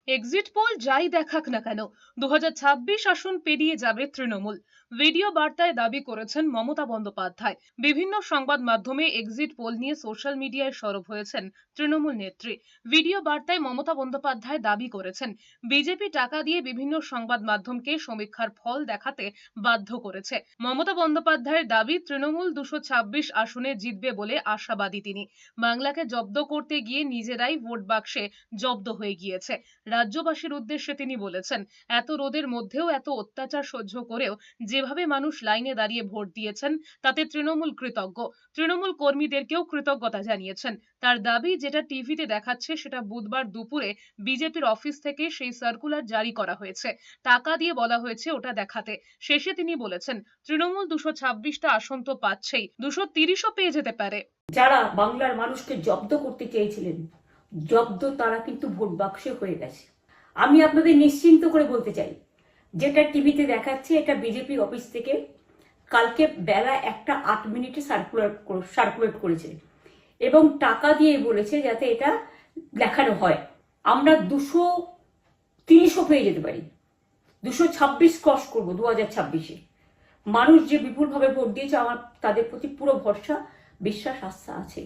Exit pole যাই দেখাক না কেন 2026 আসন পেরিয়ে যাবে তৃণমূল। ভিডিও বার্তায় দাবি করেছেন মমতা বন্দ্যোপাধ্যায়। বিভিন্ন সংবাদ মাধ্যমে এক্সিট পোল নিয়ে সোশ্যাল মিডিয়ায় সরব হয়েছেন তৃণমূল নেত্রী। ভিডিও বার্তায় মমতা বন্দ্যোপাধ্যায় দাবি করেছেন বিজেপি টাকা দিয়ে বিভিন্ন সংবাদ মাধ্যমকে সমীক্ষার ফল দেখাতে বাধ্য করেছে। মমতা বন্দ্যোপাধ্যায়ের দাবি তৃণমূল 226 আসনে জিতবে বলে আশাবাদী তিনি। বাংলাকে জব্দ করতে গিয়ে নিজেরাই ভোট বাক্সে জব্দ হয়ে গিয়েছে। রাজ্যবাসীর উদ্দেশ্যে তিনি বলেছেন, এত রোদের মধ্যেও এত অত্যাচার সহ্য করেও যেভাবে মানুষ লাইনে দাঁড়িয়ে ভোট দিয়েছেন তাতে তৃণমূল কৃতজ্ঞ। তৃণমূল কর্মীদেরকেও কৃতজ্ঞতা জানিয়েছেন। তার দাবি যেটা টিভিতে দেখাচ্ছে সেটা বুধবার দুপুরে বিজেপির অফিস থেকে সেই সার্কুলার জারি করা হয়েছে। টাকা দিয়ে বলা হয়েছে ওটা দেখাতে। শেষে তিনি বলেছেন তৃণমূল 226টা আসন তো পাচ্ছেই, 230ও পেয়ে যেতে পারে। যারা বাংলার মানুষকে জব্দ করতে চেয়েছিলেন, জব্দ তারা কিন্তু ভোট বাক্সে হয়ে গেছে। আমি আপনাদের নিশ্চিন্ত করে বলতে চাই, যেটা টিভিতে দেখাচ্ছে এটা বিজেপি অফিস থেকে কালকে বেলা 1:08 সার্কুলেট করেছে এবং টাকা দিয়ে বলেছে যাতে এটা দেখানো হয়। আমরা 230ও পেয়ে যেতে পারি, 226 ক্রস করবো 2026-এ। মানুষ যে বিপুলভাবে ভোট দিয়েছে, আমার তাদের প্রতি পুরো ভরসা, বিশ্বাস, আস্থা আছে।